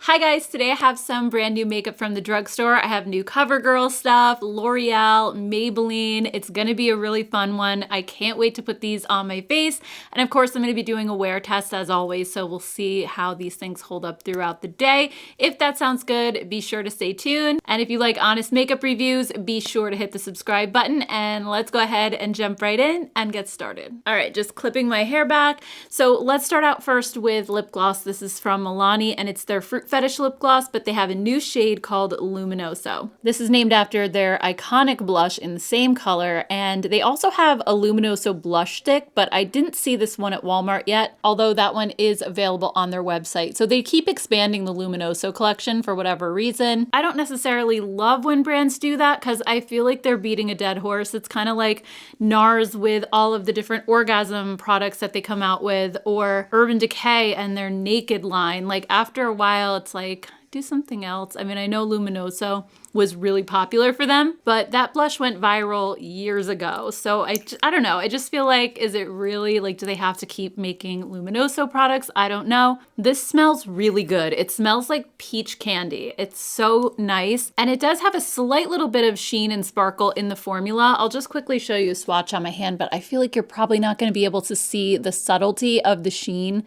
Hi guys, today I have some brand new makeup from the drugstore. I have new CoverGirl stuff, L'Oreal, Maybelline. It's gonna be a really fun one. I can't wait to put these on my face. And of course, I'm gonna be doing a wear test as always, so we'll see how these things hold up throughout the day. If that sounds good, be sure to stay tuned. And if you like honest makeup reviews, be sure to hit the subscribe button, and let's go ahead and jump right in and get started. All right, just clipping my hair back. So let's start out first with lip gloss. This is from Milani, and it's their Fruit Fetish lip gloss, but they have a new shade called Luminoso. This is named after their iconic blush in the same color, and they also have a Luminoso blush stick, but I didn't see this one at Walmart yet, although that one is available on their website. So they keep expanding the Luminoso collection for whatever reason. I don't necessarily love when brands do that because I feel like they're beating a dead horse. It's kind of like NARS with all of the different orgasm products that they come out with, or Urban Decay and their Naked line. Like after a while, it's like, do something else. I mean, I know Luminoso was really popular for them, but that blush went viral years ago. So I don't know. I just feel like, is it really like, do they have to keep making Luminoso products? I don't know. This smells really good. It smells like peach candy. It's so nice. And it does have a slight little bit of sheen and sparkle in the formula. I'll just quickly show you a swatch on my hand, but I feel like you're probably not going to be able to see the subtlety of the sheen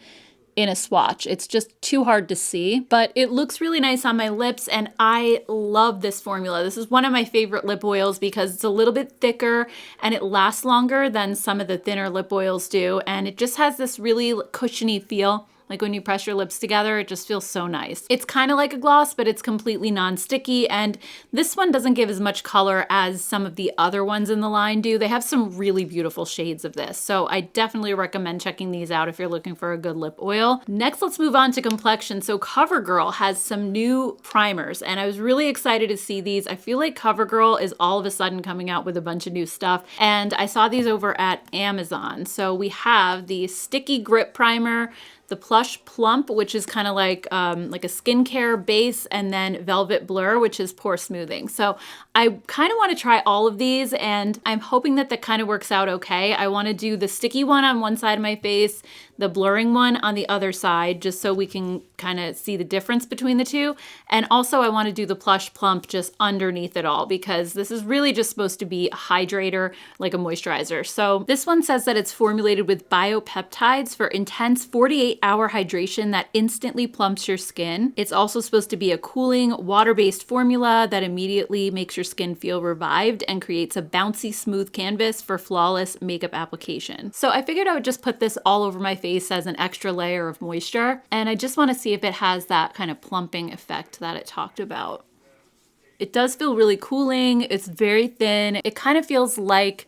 in a swatch. It's just too hard to see, but it looks really nice on my lips, and I love this formula. This is one of my favorite lip oils because it's a little bit thicker and it lasts longer than some of the thinner lip oils do, and it just has this really cushiony feel. Like when you press your lips together, it just feels so nice. It's kind of like a gloss, but it's completely non-sticky, and this one doesn't give as much color as some of the other ones in the line do. They have some really beautiful shades of this, so I definitely recommend checking these out if you're looking for a good lip oil. Next, let's move on to complexion. So CoverGirl has some new primers, and I was really excited to see these. I feel like CoverGirl is all of a sudden coming out with a bunch of new stuff, and I saw these over at Amazon. So we have the Sticky Grip Primer, the Plush Plump, which is kind of like a skincare base, and then Velvet Blur, which is pore smoothing. So I kind of want to try all of these, and I'm hoping that that kind of works out okay. I want to do the sticky one on one side of my face, the blurring one on the other side, just so we can kind of see the difference between the two. And also I want to do the Plush Plump just underneath it all, because this is really just supposed to be a hydrator, like a moisturizer. So this one says that it's formulated with biopeptides for intense 48-hour hydration that instantly plumps your skin. It's also supposed to be a cooling, water-based formula that immediately makes your skin feel revived and creates a bouncy, smooth canvas for flawless makeup application. So I figured I would just put this all over my face as an extra layer of moisture, and I just want to see if it has that kind of plumping effect that it talked about. It does feel really cooling. It's very thin. It kind of feels like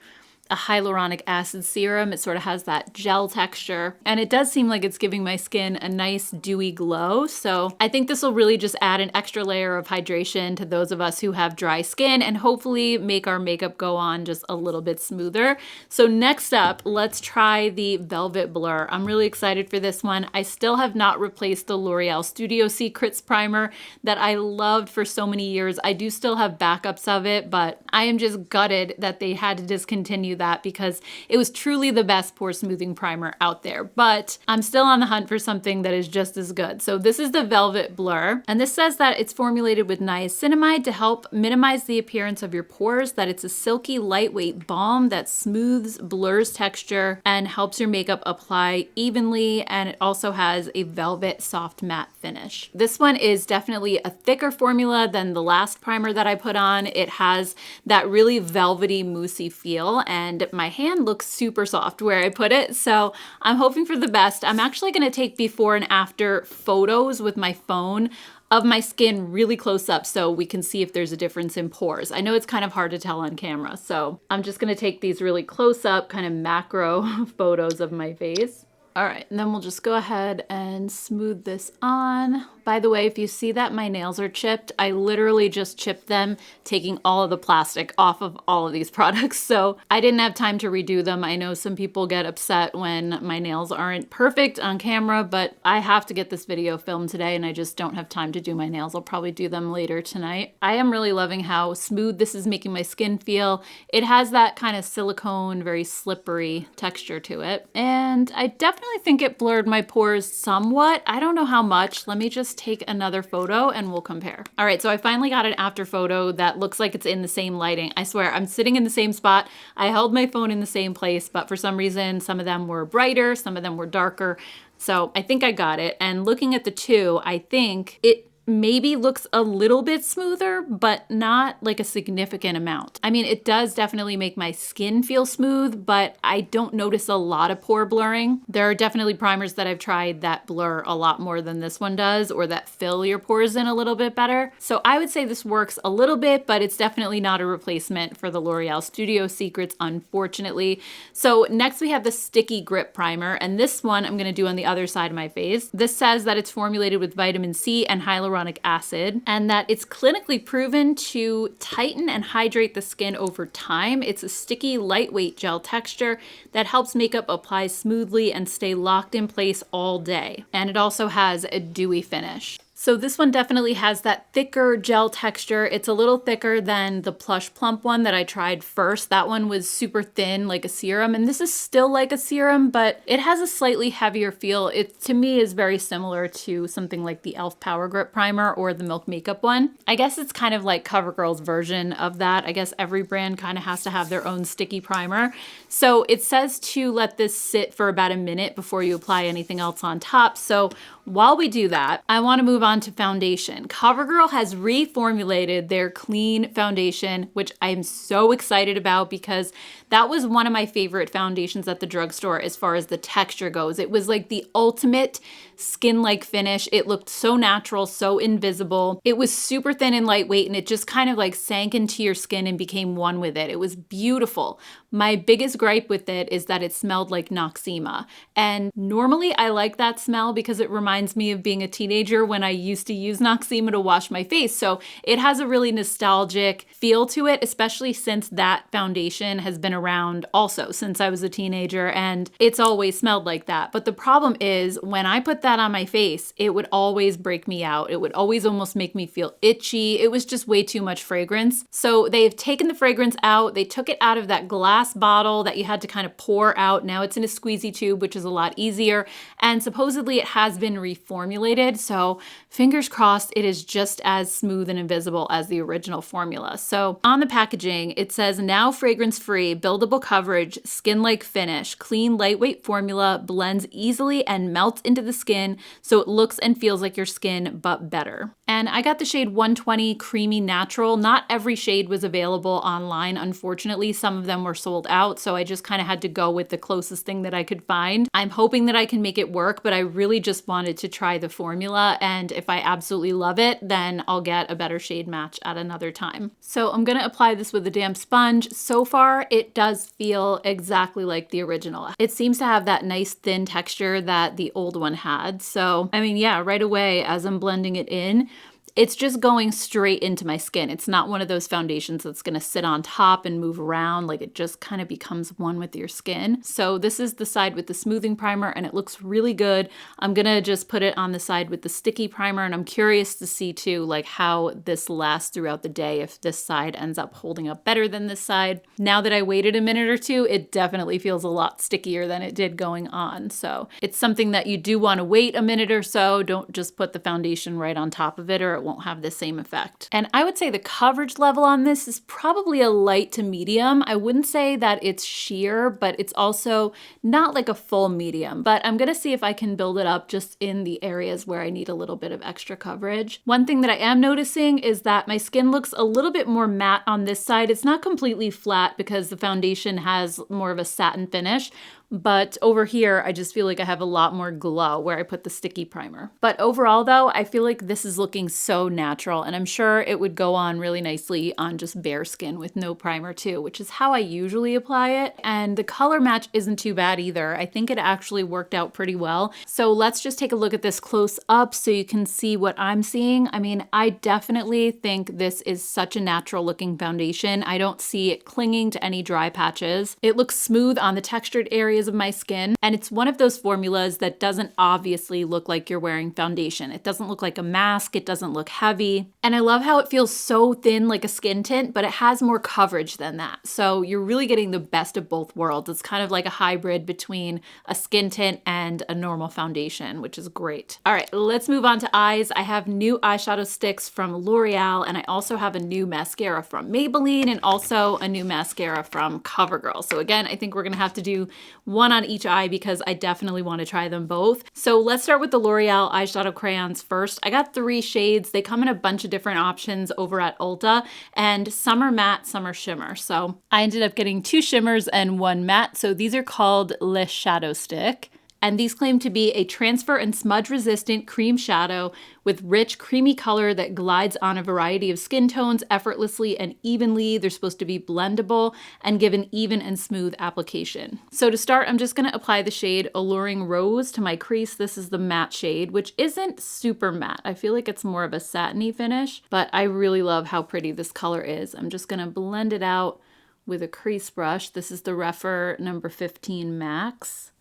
a hyaluronic acid serum. It sort of has that gel texture, and it does seem like it's giving my skin a nice dewy glow. So I think this will really just add an extra layer of hydration to those of us who have dry skin, and hopefully make our makeup go on just a little bit smoother. So next up, let's try the Velvet Blur. I'm really excited for this one. I still have not replaced the L'Oreal Studio Secrets primer that I loved for so many years. I do still have backups of it, but I am just gutted that they had to discontinue that because it was truly the best pore smoothing primer out there. But I'm still on the hunt for something that is just as good. So this is the Velvet Blur, and this says that it's formulated with niacinamide to help minimize the appearance of your pores, that it's a silky, lightweight balm that smooths, blurs texture, and helps your makeup apply evenly, and it also has a velvet soft matte finish. This one is definitely a thicker formula than the last primer that I put on. It has that really velvety, moussey feel, and my hand looks super soft where I put it, so I'm hoping for the best. I'm actually going to take before and after photos with my phone of my skin really close up so we can see if there's a difference in pores. I know it's kind of hard to tell on camera, so I'm just going to take these really close up kind of macro photos of my face. All right, and then we'll just go ahead and smooth this on. By the way, if you see that my nails are chipped, I literally just chipped them, taking all of the plastic off of all of these products. So I didn't have time to redo them. I know some people get upset when my nails aren't perfect on camera, but I have to get this video filmed today and I just don't have time to do my nails. I'll probably do them later tonight. I am really loving how smooth this is making my skin feel. It has that kind of silicone, very slippery texture to it. And I definitely think it blurred my pores somewhat. I don't know how much. Let me just take another photo and we'll compare. All right, so I finally got an after photo that looks like it's in the same lighting. I swear, I'm sitting in the same spot. I held my phone in the same place, but for some reason, some of them were brighter, some of them were darker. So I think I got it. And looking at the two, I think it maybe looks a little bit smoother, but not like a significant amount. I mean, it does definitely make my skin feel smooth, but I don't notice a lot of pore blurring. There are definitely primers that I've tried that blur a lot more than this one does, or that fill your pores in a little bit better. So I would say this works a little bit, but it's definitely not a replacement for the L'Oreal Studio Secrets, unfortunately. So next we have the Sticky Grip Primer, and this one I'm gonna do on the other side of my face. This says that it's formulated with vitamin C and hyaluronic acid, and that it's clinically proven to tighten and hydrate the skin over time. It's a sticky, lightweight gel texture that helps makeup apply smoothly and stay locked in place all day. And it also has a dewy finish. So this one definitely has that thicker gel texture. It's a little thicker than the Plush Plump one that I tried first. That one was super thin, like a serum, and this is still like a serum, but it has a slightly heavier feel. It, to me, is very similar to something like the e.l.f. Power Grip Primer or the Milk Makeup one. I guess it's kind of like CoverGirl's version of that. I guess every brand kind of has to have their own sticky primer. So it says to let this sit for about a minute before you apply anything else on top. So while we do that, I want to move on to foundation. CoverGirl has reformulated their clean foundation, which I'm so excited about because that was one of my favorite foundations at the drugstore as far as the texture goes. It was like the ultimate skin-like finish. It looked so natural, so invisible. It was super thin and lightweight, and it just kind of like sank into your skin and became one with it. It was beautiful. My biggest gripe with it is that it smelled like Noxzema. And normally I like that smell because it reminds me of being a teenager when I used to use Noxzema to wash my face. So it has a really nostalgic feel to it, especially since that foundation has been around also since I was a teenager, and it's always smelled like that. But the problem is when I put that on my face, it would always break me out. It would always almost make me feel itchy. It was just way too much fragrance. So they've taken the fragrance out. They took it out of that glass bottle that you had to kind of pour out. Now it's in a squeezy tube, which is a lot easier. And supposedly it has been reformulated. So fingers crossed it is just as smooth and invisible as the original formula. So on the packaging, it says now fragrance-free, buildable coverage, skin-like finish, clean, lightweight formula, blends easily and melts into the skin so it looks and feels like your skin, but better. And I got the shade 120 Creamy Natural. Not every shade was available online, unfortunately. Some of them were sold out, so I just kind of had to go with the closest thing that I could find. I'm hoping that I can make it work, but I really just wanted to try the formula, and if I absolutely love it, then I'll get a better shade match at another time. So I'm gonna apply this with a damp sponge. So far, it does feel exactly like the original. It seems to have that nice thin texture that the old one had. So, I mean, yeah, right away as I'm blending it in, it's just going straight into my skin. It's not one of those foundations that's gonna sit on top and move around. Like, it just kind of becomes one with your skin. So this is the side with the smoothing primer, and it looks really good. I'm gonna just put it on the side with the sticky primer, and I'm curious to see too, like how this lasts throughout the day, if this side ends up holding up better than this side. Now that I waited a minute or two, it definitely feels a lot stickier than it did going on. So it's something that you do wanna wait a minute or so. Don't just put the foundation right on top of it, or it won't have the same effect. And I would say the coverage level on this is probably a light to medium. I wouldn't say that it's sheer, but it's also not like a full medium. But I'm gonna see if I can build it up just in the areas where I need a little bit of extra coverage. One thing that I am noticing is that my skin looks a little bit more matte on this side. It's not completely flat because the foundation has more of a satin finish. But over here, I just feel like I have a lot more glow where I put the sticky primer. But overall though, I feel like this is looking so natural, and I'm sure it would go on really nicely on just bare skin with no primer too, which is how I usually apply it. And the color match isn't too bad either. I think it actually worked out pretty well. So let's just take a look at this close up so you can see what I'm seeing. I mean, I definitely think this is such a natural looking foundation. I don't see it clinging to any dry patches. It looks smooth on the textured areas areas of my skin. And it's one of those formulas that doesn't obviously look like you're wearing foundation. It doesn't look like a mask. It doesn't look heavy. And I love how it feels so thin like a skin tint, but it has more coverage than that. So you're really getting the best of both worlds. It's kind of like a hybrid between a skin tint and a normal foundation, which is great. All right, let's move on to eyes. I have new eyeshadow sticks from L'Oreal, and I also have a new mascara from Maybelline and also a new mascara from CoverGirl. So again, I think we're gonna have to do one on each eye because I definitely wanna try them both. So let's start with the L'Oreal eyeshadow crayons first. I got 3 shades. They come in a bunch of different options over at Ulta, and some are matte, some are shimmer. So I ended up getting 2 shimmers and 1 matte. So these are called Le Shadow Stick. And these claim to be a transfer and smudge resistant cream shadow with rich creamy color that glides on a variety of skin tones effortlessly and evenly. They're supposed to be blendable and give an even and smooth application. So to start, I'm just gonna apply the shade Alluring Rose to my crease. This is the matte shade, which isn't super matte. I feel like it's more of a satiny finish, but I really love how pretty this color is. I'm just gonna blend it out with a crease brush. This is the Rephr number 15 Max.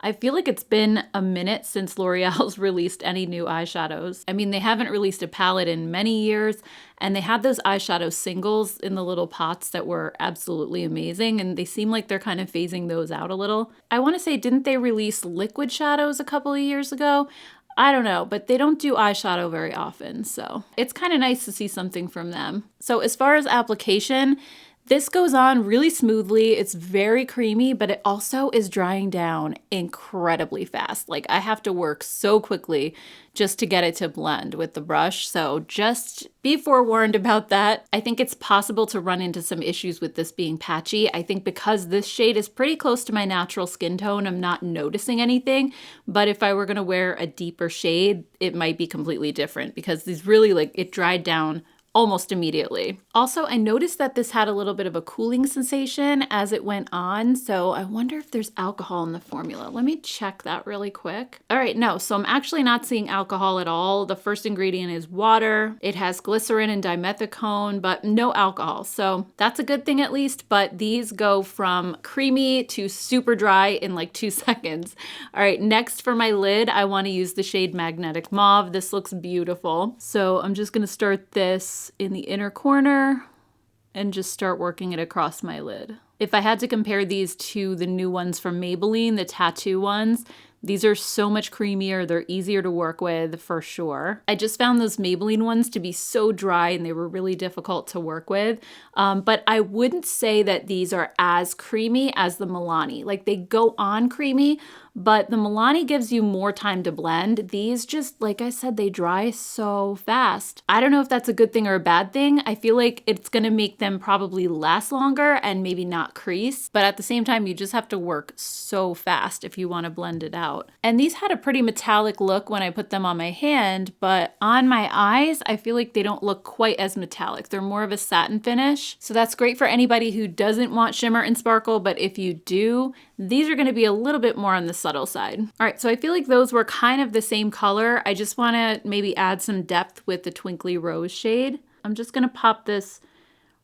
I feel like it's been a minute since L'Oreal's released any new eyeshadows. I mean, they haven't released a palette in many years, and they had those eyeshadow singles in the little pots that were absolutely amazing, and they seem like they're kind of phasing those out a little. I want to say, didn't they release liquid shadows a couple of years ago? I don't know, but they don't do eyeshadow very often, so it's kind of nice to see something from them. So as far as application, this goes on really smoothly. It's very creamy, but it also is drying down incredibly fast. Like I have to work so quickly just to get it to blend with the brush. So just be forewarned about that. I think it's possible to run into some issues with this being patchy. I think because this shade is pretty close to my natural skin tone, I'm not noticing anything. But if I were gonna wear a deeper shade, it might be completely different because these really it dried down almost immediately. Also, I noticed that this had a little bit of a cooling sensation as it went on, so I wonder if there's alcohol in the formula. Let me check that really quick. All right, no, so I'm actually not seeing alcohol at all. The first ingredient is water. It has glycerin and dimethicone, but no alcohol, so that's a good thing at least, but these go from creamy to super dry in like 2 seconds. All right, next for my lid, I want to use the shade Magnetic Mauve. This looks beautiful. So I'm just gonna start this in the inner corner and just start working it across my lid. If I had to compare these to the new ones from Maybelline, the tattoo ones, these are so much creamier. They're easier to work with for sure. I just found those Maybelline ones to be so dry and they were really difficult to work with. But I wouldn't say that these are as creamy as the Milani. Like they go on creamy, but the Milani gives you more time to blend. These just, like I said, they dry so fast. I don't know if that's a good thing or a bad thing. I feel like it's gonna make them probably last longer and maybe not crease, but at the same time, you just have to work so fast if you wanna blend it out. And these had a pretty metallic look when I put them on my hand, but on my eyes, I feel like they don't look quite as metallic. They're more of a satin finish. So that's great for anybody who doesn't want shimmer and sparkle, but if you do, these are gonna be a little bit more on the subtle side. All right, so I feel like those were kind of the same color. I just wanna maybe add some depth with the Twinkly Rose shade. I'm just gonna pop this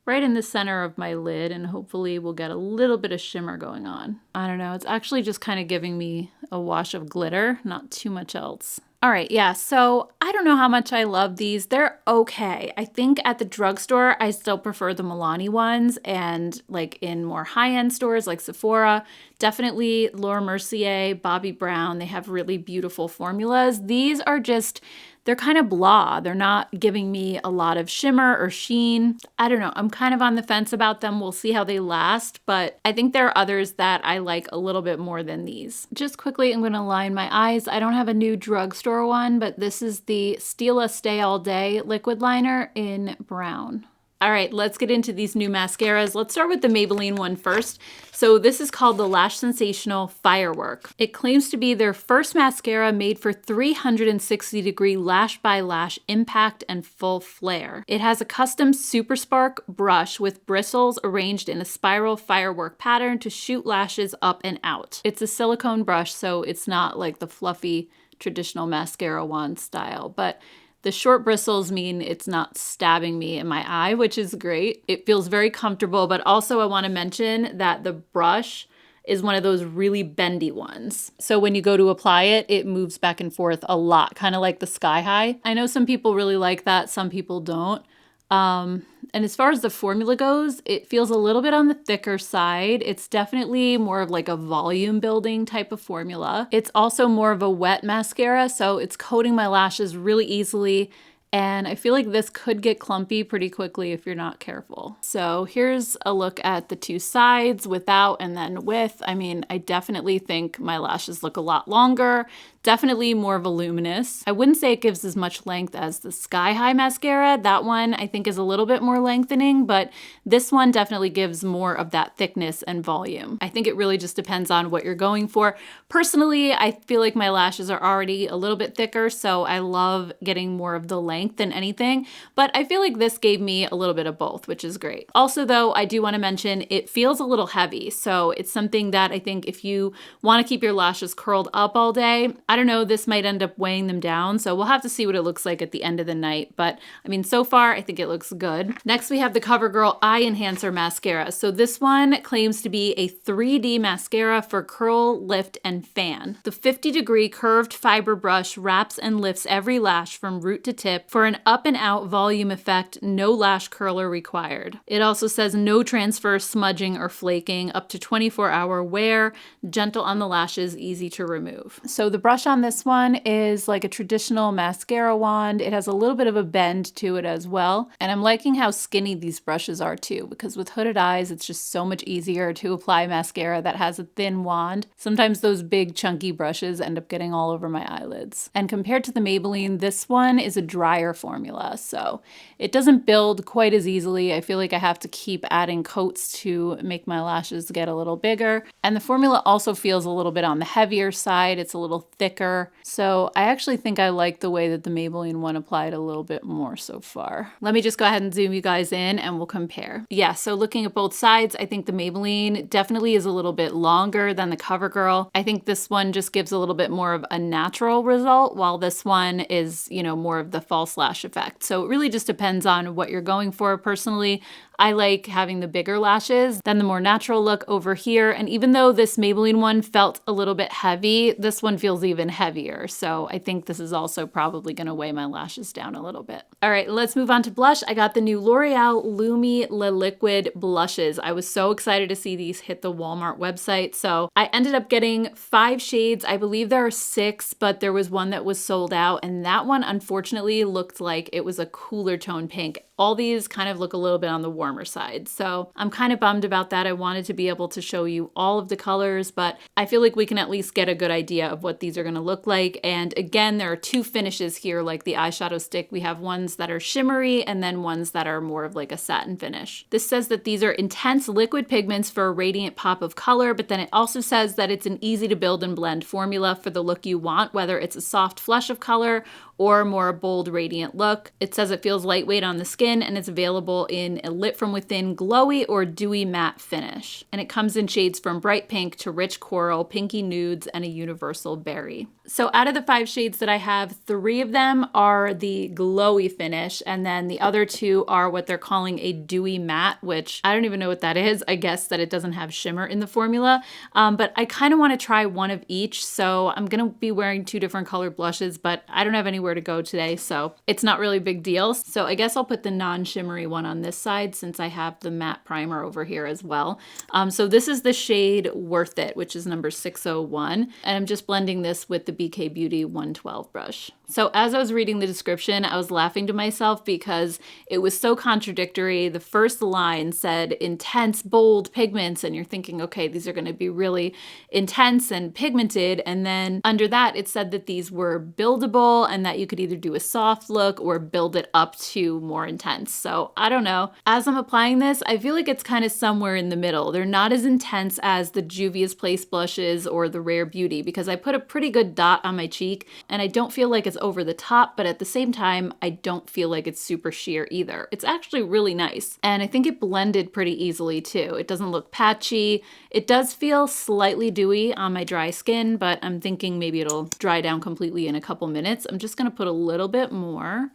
right in the center of my lid and hopefully we'll get a little bit of shimmer going on. I don't know, it's actually just kind of giving me a wash of glitter, not too much else. All right, yeah, so I don't know how much I love these. They're okay. I think at the drugstore, I still prefer the Milani ones, and like in more high-end stores like Sephora, definitely Laura Mercier, Bobbi Brown, they have really beautiful formulas. These are just, they're kind of blah. They're not giving me a lot of shimmer or sheen. I don't know. I'm kind of on the fence about them. We'll see how they last, but I think there are others that I like a little bit more than these. Just quickly, I'm going to line my eyes. I don't have a new drugstore one, but this is the Stila Stay All Day liquid liner in brown. All right, let's get into these new mascaras. Let's start with the Maybelline one first. So this is called the Lash Sensational Firework. It claims to be their first mascara made for 360-degree lash by lash impact and full flare. It has a custom Super Spark brush with bristles arranged in a spiral firework pattern to shoot lashes up and out. It's a silicone brush, so it's not like the fluffy traditional mascara wand style, but the short bristles mean it's not stabbing me in my eye, which is great. It feels very comfortable, but also I want to mention that the brush is one of those really bendy ones. So when you go to apply it, it moves back and forth a lot, kind of like the Sky High. I know some people really like that, some people don't. And as far as the formula goes, it feels a little bit on the thicker side. It's definitely more of like a volume building type of formula. It's also more of a wet mascara, so it's coating my lashes really easily. And I feel like this could get clumpy pretty quickly if you're not careful. So here's a look at the two sides, without and then with. I mean, I definitely think my lashes look a lot longer, definitely more voluminous. I wouldn't say it gives as much length as the Sky High mascara. That one I think is a little bit more lengthening, but this one definitely gives more of that thickness and volume. I think it really just depends on what you're going for. Personally, I feel like my lashes are already a little bit thicker, so I love getting more of the length than anything, but I feel like this gave me a little bit of both, which is great. Also though, I do want to mention it feels a little heavy, so it's something that I think if you want to keep your lashes curled up all day, I don't know, this might end up weighing them down, so we'll have to see what it looks like at the end of the night, but I mean, so far I think it looks good. Next we have the CoverGirl Eye Enhancer Mascara. So this one claims to be a 3D mascara for curl, lift, and fan. The 50-degree curved fiber brush wraps and lifts every lash from root to tip for an up and out volume effect, no lash curler required. It also says no transfer, smudging, or flaking, up to 24-hour wear, gentle on the lashes, easy to remove. So the brush on this one is like a traditional mascara wand. It has a little bit of a bend to it as well. And I'm liking how skinny these brushes are too, because with hooded eyes, it's just so much easier to apply mascara that has a thin wand. Sometimes those big chunky brushes end up getting all over my eyelids. And compared to the Maybelline, this one is a drier formula, so it doesn't build quite as easily. I feel like I have to keep adding coats to make my lashes get a little bigger. And the formula also feels a little bit on the heavier side. It's a little thicker. So I actually think I like the way that the Maybelline one applied a little bit more so far. Let me just go ahead and zoom you guys in and we'll compare. Yeah, so looking at both sides, I think the Maybelline definitely is a little bit longer than the CoverGirl. I think this one just gives a little bit more of a natural result, while this one is, you know, more of the false lash effect. So it really just depends on what you're going for. Personally, I like having the bigger lashes than the more natural look over here. And even though this Maybelline one felt a little bit heavy, this one feels even heavier. So I think this is also probably going to weigh my lashes down a little bit. All right, let's move on to blush. I got the new L'Oreal Lumi Le Liquid blushes. I was so excited to see these hit the Walmart website. So I ended up getting 5 shades. I believe there are 6, but there was one that was sold out. And that one unfortunately looked like it was a cooler tone pink. All these kind of look a little bit on the warmer side. So I'm kind of bummed about that. I wanted to be able to show you all of the colors, but I feel like we can at least get a good idea of what these are going to look like. And again, there are 2 finishes here, like the eyeshadow stick. We have ones that are shimmery and then ones that are more of like a satin finish. This says that these are intense liquid pigments for a radiant pop of color, but then it also says that it's an easy to build and blend formula for the look you want, whether it's a soft flush of color or more bold, radiant look. It says it feels lightweight on the skin and it's available in a lit from within glowy or dewy matte finish. And it comes in shades from bright pink to rich coral, pinky nudes, and a universal berry. So out of the 5 shades that I have, 3 of them are the glowy finish, and then the other 2 are what they're calling a dewy matte, which I don't even know what that is. I guess that it doesn't have shimmer in the formula, but I kind of want to try one of each. So I'm going to be wearing 2 different colored blushes, but I don't have anywhere to go today, so it's not really a big deal. So I guess I'll put the non-shimmery one on this side since I have the matte primer over here as well. So this is the shade Worth It, which is number 601, and I'm just blending this with the BK Beauty 112 brush. So as I was reading the description, I was laughing to myself because it was so contradictory. The first line said intense, bold pigments, and you're thinking, okay, these are going to be really intense and pigmented. And then under that, it said that these were buildable and that you could either do a soft look or build it up to more intense. So I don't know. As I'm applying this, I feel like it's kind of somewhere in the middle. They're not as intense as the Juvia's Place blushes or the Rare Beauty, because I put a pretty good dot on my cheek and I don't feel like it's over the top, but at the same time, I don't feel like it's super sheer either. It's actually really nice. And I think it blended pretty easily too. It doesn't look patchy. It does feel slightly dewy on my dry skin, but I'm thinking maybe it'll dry down completely in a couple minutes. I'm just gonna put a little bit more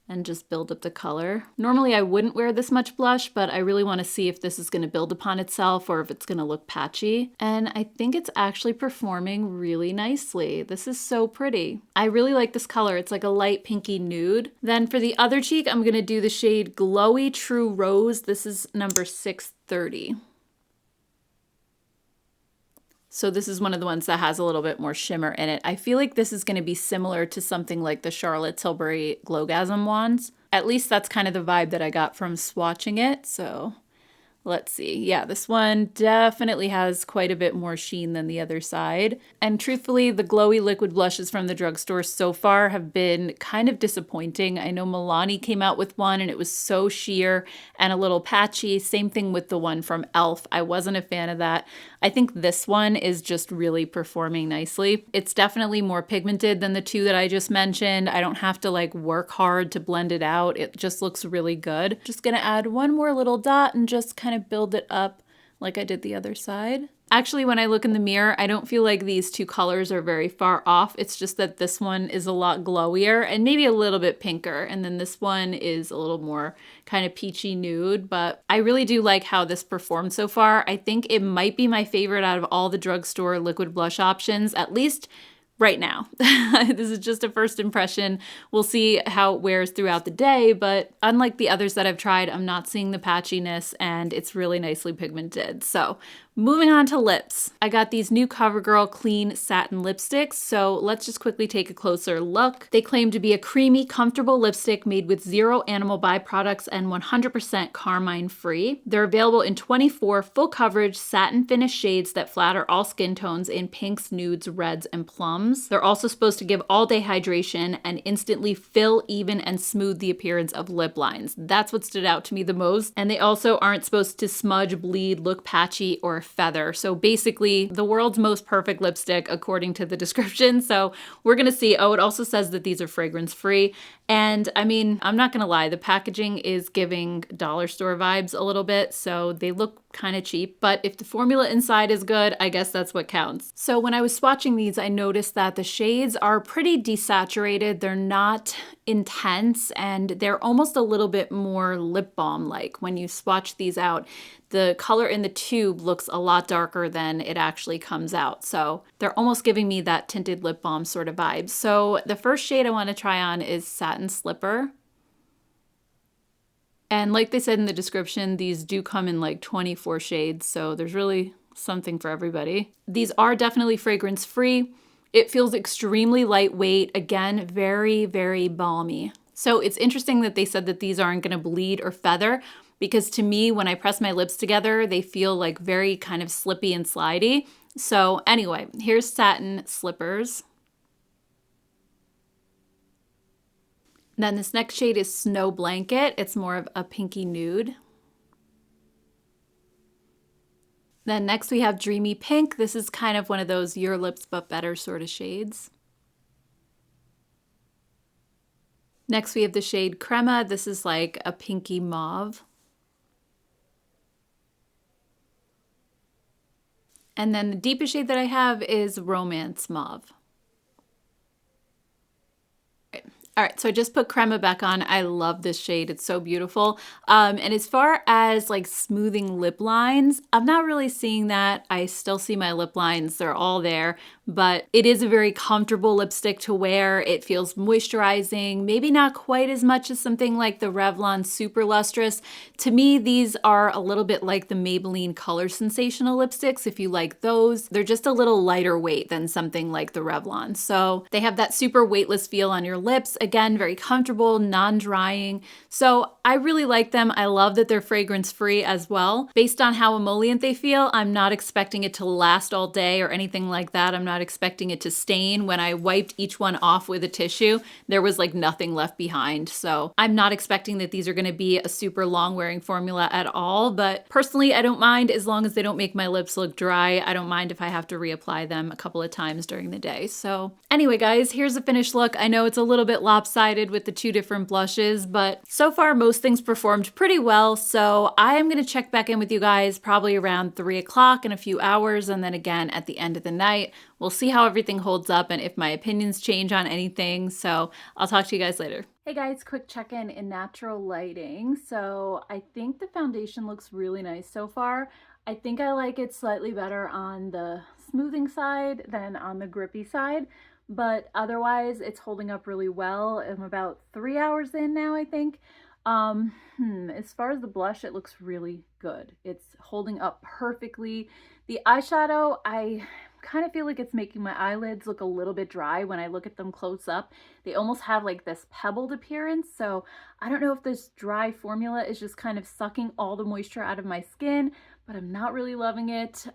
and just build up the color. Normally I wouldn't wear this much blush, but I really want to see if this is going to build upon itself or if it's going to look patchy. And I think it's actually performing really nicely. This is so pretty. I really like this color. It's like a light pinky nude. Then for the other cheek, I'm going to do the shade Glowy True Rose. This is number 630. So this is one of the ones that has a little bit more shimmer in it. I feel like this is going to be similar to something like the Charlotte Tilbury Glowgasm wands. At least that's kind of the vibe that I got from swatching it. So let's see. Yeah, this one definitely has quite a bit more sheen than the other side. And truthfully, the glowy liquid blushes from the drugstore so far have been kind of disappointing. I know Milani came out with one and it was so sheer and a little patchy. Same thing with the one from e.l.f. I wasn't a fan of that. I think this one is just really performing nicely. It's definitely more pigmented than the two that I just mentioned. I don't have to like work hard to blend it out. It just looks really good. Just gonna add one more little dot and just kind of build it up like I did the other side. Actually, when I look in the mirror, I don't feel like these two colors are very far off. It's just that this one is a lot glowier and maybe a little bit pinker. And then this one is a little more kind of peachy nude, but I really do like how this performed so far. I think it might be my favorite out of all the drugstore liquid blush options, at least right now. This is just a first impression. We'll see how it wears throughout the day, but unlike the others that I've tried, I'm not seeing the patchiness and it's really nicely pigmented. So moving on to lips. I got these new CoverGirl clean satin lipsticks, so let's just quickly take a closer look. They claim to be a creamy, comfortable lipstick made with 0 animal byproducts and 100% carmine free. They're available in 24 full coverage satin finish shades that flatter all skin tones in pinks, nudes, reds, and plums. They're also supposed to give all-day hydration and instantly fill, even, and smooth the appearance of lip lines. That's what stood out to me the most. And they also aren't supposed to smudge, bleed, look patchy, or feather. So basically the world's most perfect lipstick according to the description. So we're gonna see. Oh, it also says that these are fragrance free. And I mean, I'm not gonna lie, the packaging is giving dollar store vibes a little bit. So they look kind of cheap, but if the formula inside is good, I guess that's what counts. So when I was swatching these, I noticed that the shades are pretty desaturated. They're not intense and they're almost a little bit more lip balm like. When you swatch these out, the color in the tube looks a lot darker than it actually comes out. So they're almost giving me that tinted lip balm sort of vibe. So the first shade I want to try on is Satin Slipper. And like they said in the description, these do come in like 24 shades, so there's really something for everybody. These are definitely fragrance free. It feels extremely lightweight. Again, very, very balmy. So it's interesting that they said that these aren't gonna bleed or feather, because to me, when I press my lips together, they feel like very kind of slippy and slidey. So anyway, here's Satin Slippers. Then this next shade is Snow Blanket. It's more of a pinky nude. Then next we have Dreamy Pink. This is kind of one of those Your Lips But Better sort of shades. Next we have the shade Crema. This is like a pinky mauve. And then the deepest shade that I have is Romance Mauve. All right, so I just put Crema back on. I love this shade. It's so beautiful. And as far as like smoothing lip lines, I'm not really seeing that. I still see my lip lines. They're all there, but it is a very comfortable lipstick to wear. It feels moisturizing, maybe not quite as much as something like the Revlon Super Lustrous. To me, these are a little bit like the Maybelline Color Sensational lipsticks. If you like those, they're just a little lighter weight than something like the Revlon. So they have that super weightless feel on your lips. Again, very comfortable, non-drying. So I really like them. I love that they're fragrance free as well. Based on how emollient they feel, I'm not expecting it to last all day or anything like that. I'm not expecting it to stain. When I wiped each one off with a tissue, there was like nothing left behind. So I'm not expecting that these are gonna be a super long wearing formula at all, but personally, I don't mind as long as they don't make my lips look dry. I don't mind if I have to reapply them a couple of times during the day. So anyway, guys, here's the finished look. I know it's a little bit long, lopsided with the two different blushes, but so far most things performed pretty well. So I am going to check back in with you guys probably around 3 o'clock in a few hours, and then again at the end of the night. We'll see how everything holds up and if my opinions change on anything. So I'll talk to you guys later. Hey guys, quick check-in in natural lighting. So I think the foundation looks really nice so far. I think I like it slightly better on the smoothing side than on the grippy side, but otherwise it's holding up really well. I'm about 3 hours in now, I think. As far as the blush, it looks really good. It's holding up perfectly. The eyeshadow, I kind of feel like it's making my eyelids look a little bit dry when I look at them close up. They almost have like this pebbled appearance, so I don't know if this dry formula is just kind of sucking all the moisture out of my skin, but I'm not really loving it.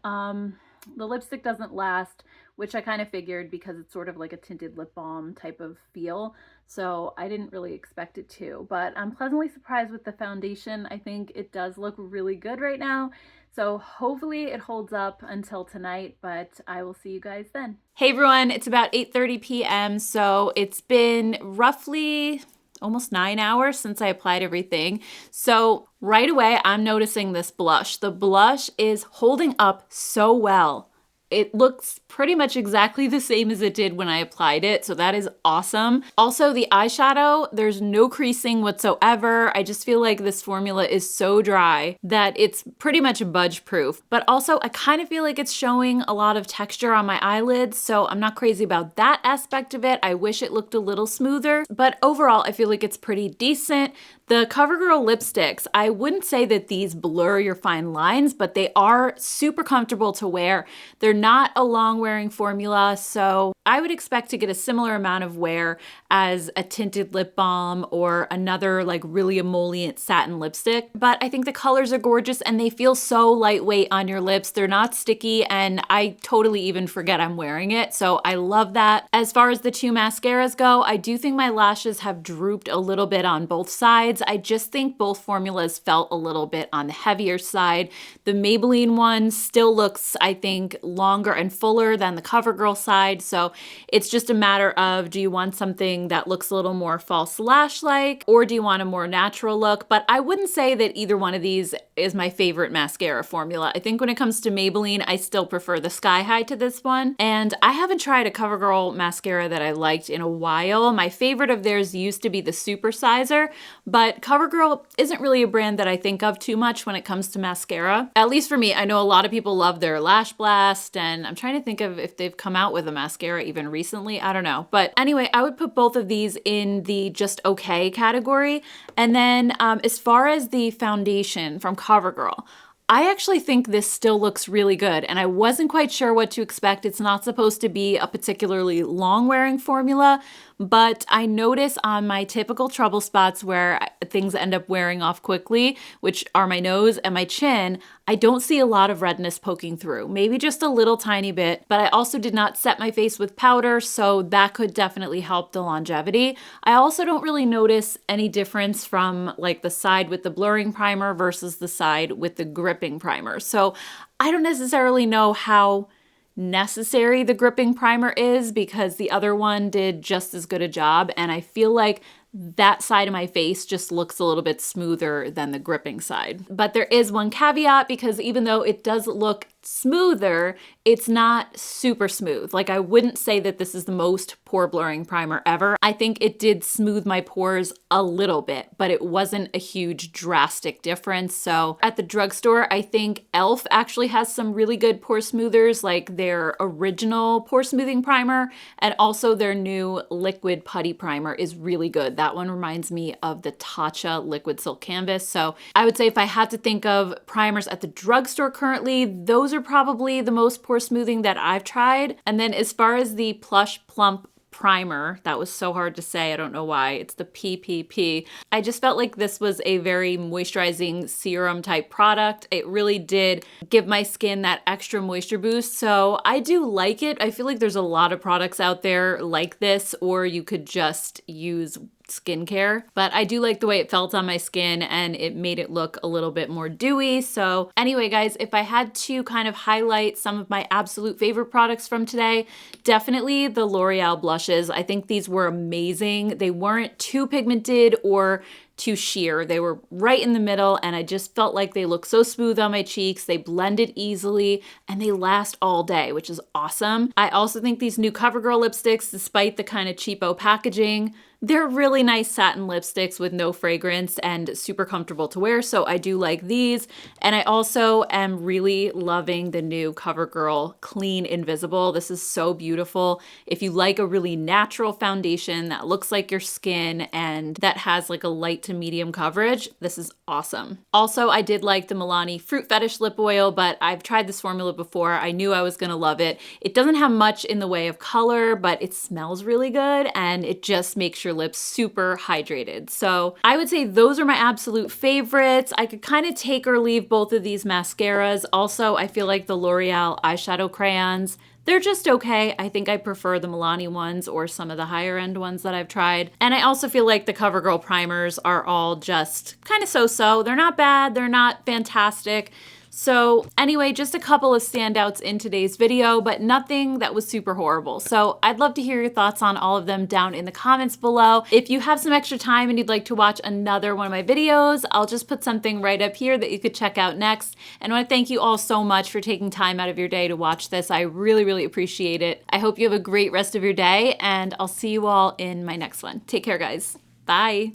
The lipstick doesn't last, which I kind of figured because it's sort of like a tinted lip balm type of feel, so I didn't really expect it to, but I'm pleasantly surprised with the foundation. I think it does look really good right now. So hopefully it holds up until tonight, but I will see you guys then. Hey everyone, it's about 8:30 p.m. So it's been roughly almost 9 hours since I applied everything. So right away, I'm noticing this blush. The blush is holding up so well. It looks pretty much exactly the same as it did when I applied it, so that is awesome. Also, the eyeshadow, there's no creasing whatsoever. I just feel like this formula is so dry that it's pretty much budge proof. But also, I kind of feel like it's showing a lot of texture on my eyelids, so I'm not crazy about that aspect of it. I wish it looked a little smoother, but overall, I feel like it's pretty decent. The CoverGirl lipsticks, I wouldn't say that these blur your fine lines, but they are super comfortable to wear. They're not a long wearing formula, so I would expect to get a similar amount of wear as a tinted lip balm or another like really emollient satin lipstick. But I think the colors are gorgeous and they feel so lightweight on your lips. They're not sticky, and I totally even forget I'm wearing it, so I love that. As far as the two mascaras go, I do think my lashes have drooped a little bit on both sides. I just think both formulas felt a little bit on the heavier side. The Maybelline one still looks, I think, longer and fuller than the CoverGirl side, so it's just a matter of, do you want something that looks a little more false lash-like, or do you want a more natural look? But I wouldn't say that either one of these is my favorite mascara formula. I think when it comes to Maybelline, I still prefer the Sky High to this one, and I haven't tried a CoverGirl mascara that I liked in a while. My favorite of theirs used to be the Super Sizer, but CoverGirl isn't really a brand that I think of too much when it comes to mascara. At least for me, I know a lot of people love their Lash Blast, and I'm trying to think of if they've come out with a mascara even recently. I don't know. But anyway, I would put both of these in the just okay category. And then as far as the foundation from CoverGirl, I actually think this still looks really good, and I wasn't quite sure what to expect. It's not supposed to be a particularly long-wearing formula, but I notice on my typical trouble spots where things end up wearing off quickly, which are my nose and my chin, I don't see a lot of redness poking through. Maybe just a little tiny bit, but I also did not set my face with powder, so that could definitely help the longevity. I also don't really notice any difference from like the side with the blurring primer versus the side with the gripping primer. So I don't necessarily know how necessary the gripping primer is, because the other one did just as good a job, and I feel like that side of my face just looks a little bit smoother than the gripping side. But there is one caveat, because even though it does look smoother, it's not super smooth. Like, I wouldn't say that this is the most pore blurring primer ever. I think it did smooth my pores a little bit, but it wasn't a huge drastic difference. So at the drugstore, I think e.l.f. actually has some really good pore smoothers, like their original pore smoothing primer, and also their new liquid putty primer is really good. That one reminds me of the Tatcha Liquid Silk Canvas. So I would say if I had to think of primers at the drugstore currently, those are probably the most pore smoothing that I've tried. And then as far as the Plush Plump primer, that was so hard to say, I don't know why, it's the PPP. I just felt like this was a very moisturizing serum type product. It really did give my skin that extra moisture boost, so I do like it. I feel like there's a lot of products out there like this, or you could just use skincare, but I do like the way it felt on my skin and it made it look a little bit more dewy. So anyway, guys, if I had to kind of highlight some of my absolute favorite products from today, definitely the L'Oreal blushes. I think these were amazing. They weren't too pigmented or too sheer. They were right in the middle, and I just felt like they look so smooth on my cheeks. They blended easily and they last all day, which is awesome. I also think these new CoverGirl lipsticks, despite the kind of cheapo packaging, they're really nice satin lipsticks with no fragrance and super comfortable to wear, so I do like these. And I also am really loving the new CoverGirl Clean Invisible. This is so beautiful. If you like a really natural foundation that looks like your skin and that has like a light to medium coverage, this is awesome. Also, I did like the Milani Fruit Fetish Lip Oil, but I've tried this formula before. I knew I was gonna love it. It doesn't have much in the way of color, but it smells really good and it just makes your lips super hydrated. So I would say those are my absolute favorites. I could kind of take or leave both of these mascaras. Also, I feel like the L'Oreal eyeshadow crayons, they're just okay. I think I prefer the Milani ones or some of the higher end ones that I've tried. And I also feel like the CoverGirl primers are all just kind of so-so. They're not bad, they're not fantastic. So anyway, just a couple of standouts in today's video, but nothing that was super horrible. So I'd love to hear your thoughts on all of them down in the comments below. If you have some extra time and you'd like to watch another one of my videos, I'll just put something right up here that you could check out next. And I want to thank you all so much for taking time out of your day to watch this. I really, really appreciate it. I hope you have a great rest of your day, and I'll see you all in my next one. Take care, guys. Bye.